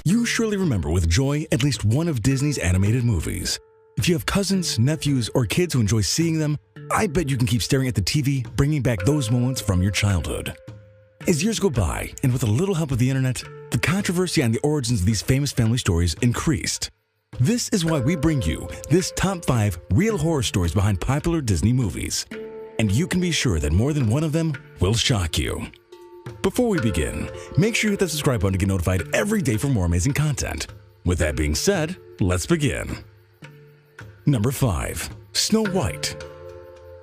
You surely remember with joy at least one of Disney's animated movies. If you have cousins, nephews, or kids who enjoy seeing them, I bet you can keep staring at the TV, bringing back those moments from your childhood. As years go by, and with a little help of the internet, the controversy on the origins of these famous family stories increased. This is why we bring you this top 5 real horror stories behind popular Disney movies. And you can be sure that more than one of them will shock you. Before we begin, make sure you hit that subscribe button to get notified every day for more amazing content. With that being said, let's begin. Number 5. Snow White.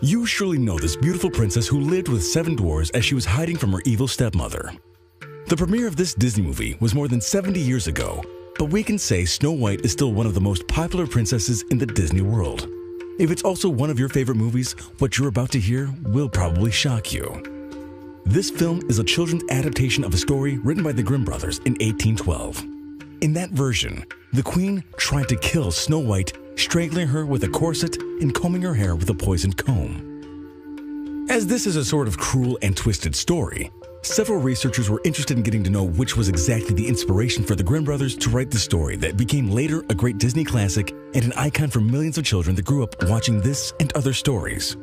You surely know this beautiful princess who lived with 7 dwarves as she was hiding from her evil stepmother. The premiere of this Disney movie was more than 70 years ago, but we can say Snow White is still one of the most popular princesses in the Disney world. If it's also one of your favorite movies, what you're about to hear will probably shock you. This film is a children's adaptation of a story written by the Grimm brothers in 1812. In that version, the queen tried to kill Snow White, strangling her with a corset and combing her hair with a poisoned comb. As this is a sort of cruel and twisted story, several researchers were interested in getting to know which was exactly the inspiration for the Grimm brothers to write the story that became later a great Disney classic and an icon for millions of children that grew up watching this and other stories.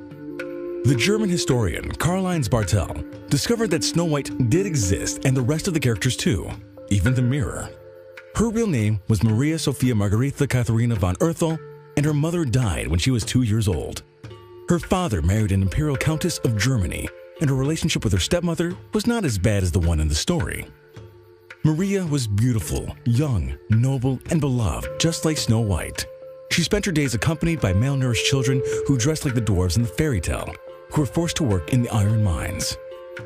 The German historian Karl-Heinz Bartel discovered that Snow White did exist and the rest of the characters too, even the mirror. Her real name was Maria Sophia Margaretha Katharina von Erthal, and her mother died when she was 2 years old. Her father married an imperial countess of Germany, and her relationship with her stepmother was not as bad as the one in the story. Maria was beautiful, young, noble, and beloved, just like Snow White. She spent her days accompanied by malnourished children who dressed like the dwarves in the fairy tale, who were forced to work in the iron mines.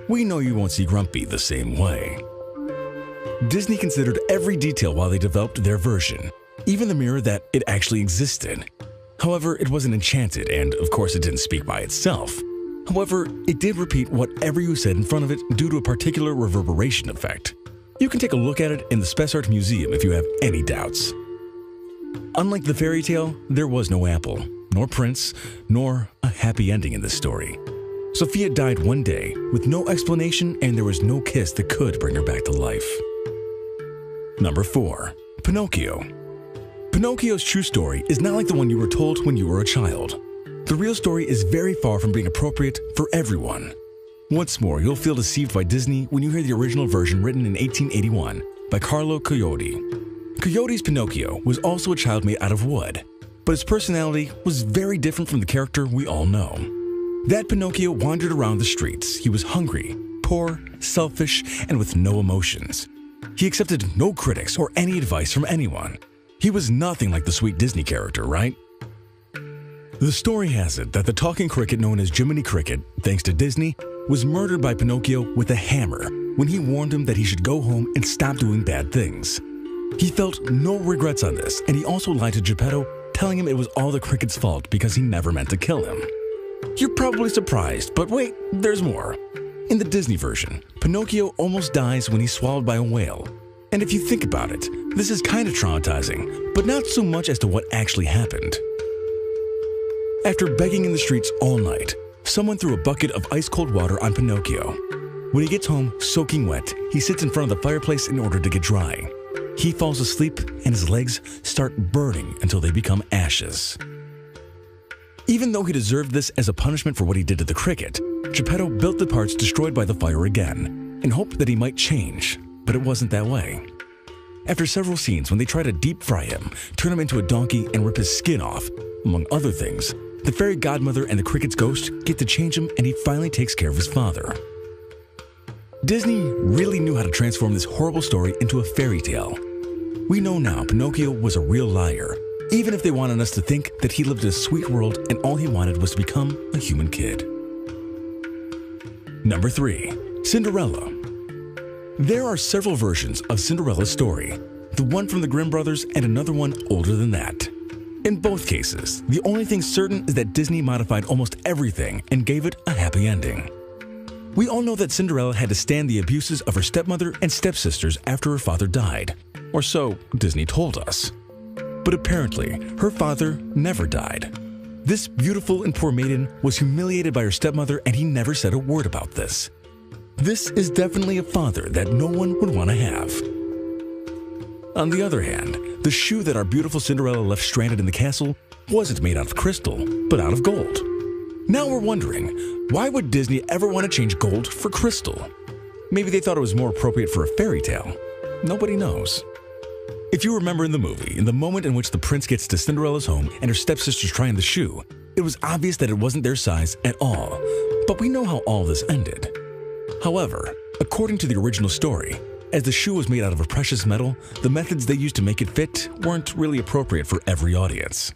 We know you won't see Grumpy the same way. Disney considered every detail while they developed their version, even the mirror that it actually existed. However, it wasn't enchanted, and of course it didn't speak by itself. However, it did repeat whatever you said in front of it due to a particular reverberation effect. You can take a look at it in the Spessart Museum if you have any doubts. Unlike the fairy tale, there was no apple, nor prince, nor a happy ending in this story. Sophia died one day with no explanation, and there was no kiss that could bring her back to life. Number 4. Pinocchio. Pinocchio's true story is not like the one you were told when you were a child. The real story is very far from being appropriate for everyone. Once more, you'll feel deceived by Disney when you hear the original version written in 1881 by Carlo Collodi. Coyote's Pinocchio was also a child made out of wood, but his personality was very different from the character we all know. That Pinocchio wandered around the streets. He was hungry, poor, selfish, and with no emotions. He accepted no critics or any advice from anyone. He was nothing like the sweet Disney character, right? The story has it that the talking cricket known as Jiminy Cricket, thanks to Disney, was murdered by Pinocchio with a hammer when he warned him that he should go home and stop doing bad things. He felt no regrets on this, and he also lied to Geppetto, telling him it was all the cricket's fault because he never meant to kill him. You're probably surprised, but wait, there's more. In the Disney version, Pinocchio almost dies when he's swallowed by a whale. And if you think about it, this is kind of traumatizing, but not so much as to what actually happened. After begging in the streets all night, someone threw a bucket of ice-cold water on Pinocchio. When he gets home, soaking wet, he sits in front of the fireplace in order to get dry. He falls asleep, and his legs start burning until they become ashes. Even though he deserved this as a punishment for what he did to the cricket, Geppetto built the parts destroyed by the fire again, and hoped that he might change, but it wasn't that way. After several scenes when they try to deep fry him, turn him into a donkey, and rip his skin off, among other things, the fairy godmother and the cricket's ghost get to change him, and he finally takes care of his father. Disney really knew how to transform this horrible story into a fairy tale. We know now Pinocchio was a real liar, even if they wanted us to think that he lived in a sweet world and all he wanted was to become a human kid. Number 3. Cinderella. There are several versions of Cinderella's story, the one from the Grimm brothers and another one older than that. In both cases, the only thing certain is that Disney modified almost everything and gave it a happy ending. We all know that Cinderella had to stand the abuses of her stepmother and stepsisters after her father died, or so Disney told us. But apparently, her father never died. This beautiful and poor maiden was humiliated by her stepmother, and he never said a word about this. This is definitely a father that no one would want to have. On the other hand, the shoe that our beautiful Cinderella left stranded in the castle wasn't made out of crystal, but out of gold. Now we're wondering, why would Disney ever want to change gold for crystal? Maybe they thought it was more appropriate for a fairy tale. Nobody knows. If you remember in the movie, in the moment in which the prince gets to Cinderella's home and her stepsisters try on the shoe, it was obvious that it wasn't their size at all. But we know how all this ended. However, according to the original story, as the shoe was made out of a precious metal, the methods they used to make it fit weren't really appropriate for every audience.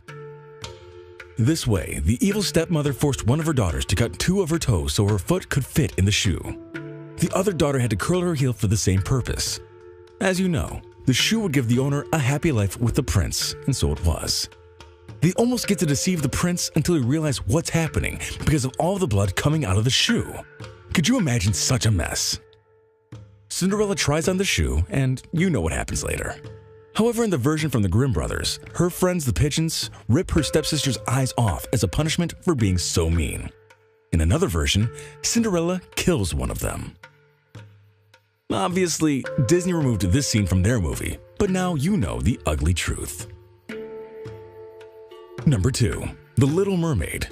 This way, the evil stepmother forced one of her daughters to cut 2 of her toes so her foot could fit in the shoe. The other daughter had to curl her heel for the same purpose. As you know, the shoe would give the owner a happy life with the prince, and so it was. They almost get to deceive the prince until he realizes what's happening because of all the blood coming out of the shoe. Could you imagine such a mess? Cinderella tries on the shoe, and you know what happens later. However, in the version from the Grimm brothers, her friends the pigeons rip her stepsister's eyes off as a punishment for being so mean. In another version, Cinderella kills one of them. Obviously, Disney removed this scene from their movie, but now you know the ugly truth. Number 2. The Little Mermaid.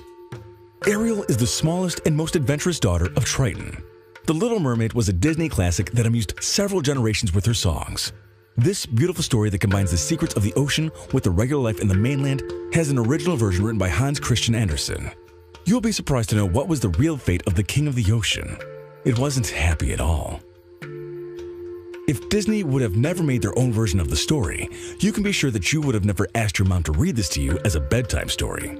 Ariel is the smallest and most adventurous daughter of Triton. The Little Mermaid was a Disney classic that amused several generations with her songs. This beautiful story that combines the secrets of the ocean with the regular life in the mainland has an original version written by Hans Christian Andersen. You'll be surprised to know what was the real fate of the King of the Ocean. It wasn't happy at all. If Disney would have never made their own version of the story, you can be sure that you would have never asked your mom to read this to you as a bedtime story.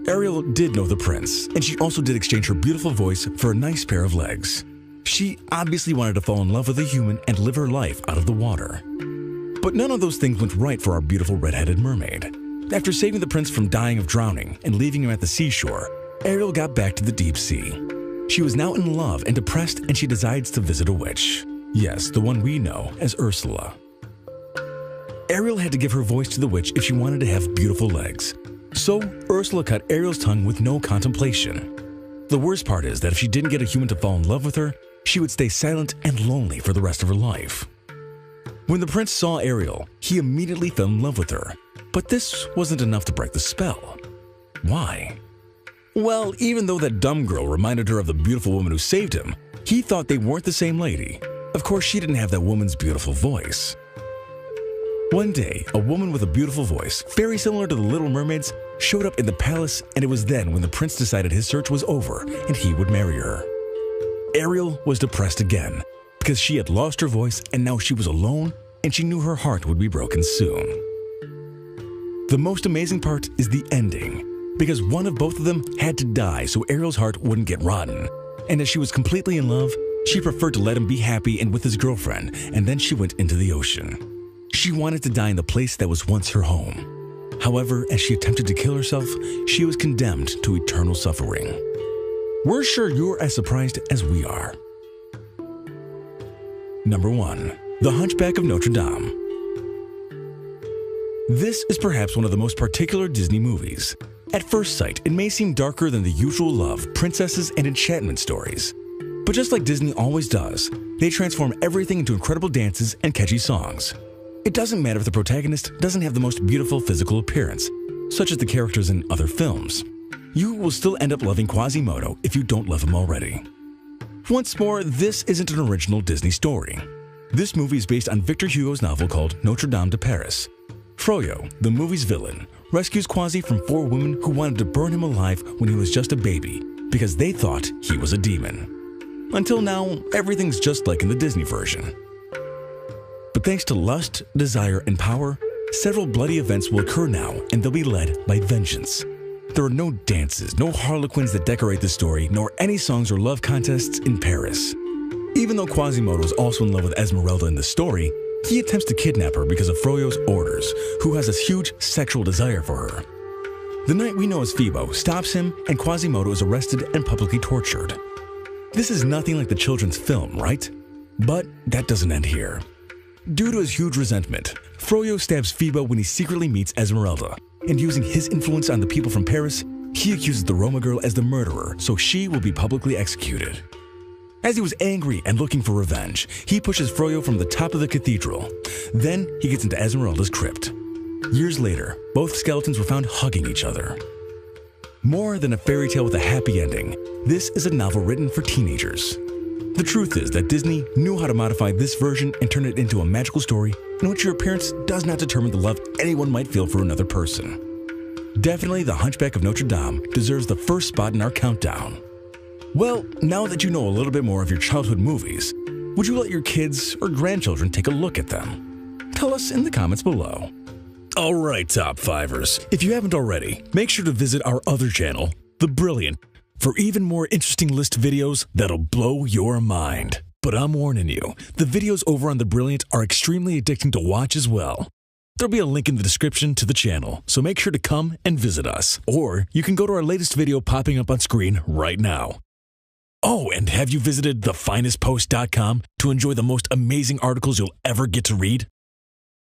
Ariel did know the prince, and she also did exchange her beautiful voice for a nice pair of legs. She obviously wanted to fall in love with a human and live her life out of the water. But none of those things went right for our beautiful red-headed mermaid. After saving the prince from dying of drowning and leaving him at the seashore, Ariel got back to the deep sea. She was now in love and depressed, and she decides to visit a witch. Yes, the one we know as Ursula. Ariel had to give her voice to the witch if she wanted to have beautiful legs. So, Ursula cut Ariel's tongue with no contemplation. The worst part is that if she didn't get a human to fall in love with her, she would stay silent and lonely for the rest of her life. When the prince saw Ariel, he immediately fell in love with her. But this wasn't enough to break the spell. Why? Well, even though that dumb girl reminded her of the beautiful woman who saved him, he thought they weren't the same lady. Of course, she didn't have that woman's beautiful voice. One day, a woman with a beautiful voice, very similar to the Little Mermaid's, showed up in the palace, and it was then when the prince decided his search was over and he would marry her. Ariel was depressed again because she had lost her voice and now she was alone, and she knew her heart would be broken soon. The most amazing part is the ending, because one of both of them had to die so Ariel's heart wouldn't get rotten, and as she was completely in love, she preferred to let him be happy and with his girlfriend, and then she went into the ocean. She wanted to die in the place that was once her home. However, as she attempted to kill herself, she was condemned to eternal suffering. We're sure you're as surprised as we are. Number 1. The Hunchback of Notre Dame. This is perhaps one of the most particular Disney movies. At first sight, it may seem darker than the usual love, princesses, and enchantment stories. But just like Disney always does, they transform everything into incredible dances and catchy songs. It doesn't matter if the protagonist doesn't have the most beautiful physical appearance, such as the characters in other films. You will still end up loving Quasimodo if you don't love him already. Once more, this isn't an original Disney story. This movie is based on Victor Hugo's novel called Notre Dame de Paris. Froyo, the movie's villain, rescues Quasi from 4 women who wanted to burn him alive when he was just a baby because they thought he was a demon. Until now, everything's just like in the Disney version. But thanks to lust, desire, and power, several bloody events will occur now, and they'll be led by vengeance. There are no dances, no harlequins that decorate the story, nor any songs or love contests in Paris. Even though Quasimodo is also in love with Esmeralda in the story, he attempts to kidnap her because of Froyo's orders, who has this huge sexual desire for her. The knight we know as Phoebo stops him, and Quasimodo is arrested and publicly tortured. This is nothing like the children's film, right? But that doesn't end here. Due to his huge resentment, Froyo stabs Phoebo when he secretly meets Esmeralda, and using his influence on the people from Paris, he accuses the Roma girl as the murderer, so she will be publicly executed. As he was angry and looking for revenge, he pushes Froyo from the top of the cathedral. Then he gets into Esmeralda's crypt. Years later, both skeletons were found hugging each other. More than a fairy tale with a happy ending, this is a novel written for teenagers. The truth is that Disney knew how to modify this version and turn it into a magical story in which your appearance does not determine the love anyone might feel for another person. Definitely The Hunchback of Notre Dame deserves the first spot in our countdown. Well, now that you know a little bit more of your childhood movies, would you let your kids or grandchildren take a look at them? Tell us in the comments below. Alright, Top Fivers, if you haven't already, make sure to visit our other channel, The Brilliant, for even more interesting list videos that'll blow your mind. But I'm warning you, the videos over on The Brilliant are extremely addicting to watch as well. There'll be a link in the description to the channel, so make sure to come and visit us. Or you can go to our latest video popping up on screen right now. Oh, and have you visited thefinestpost.com to enjoy the most amazing articles you'll ever get to read?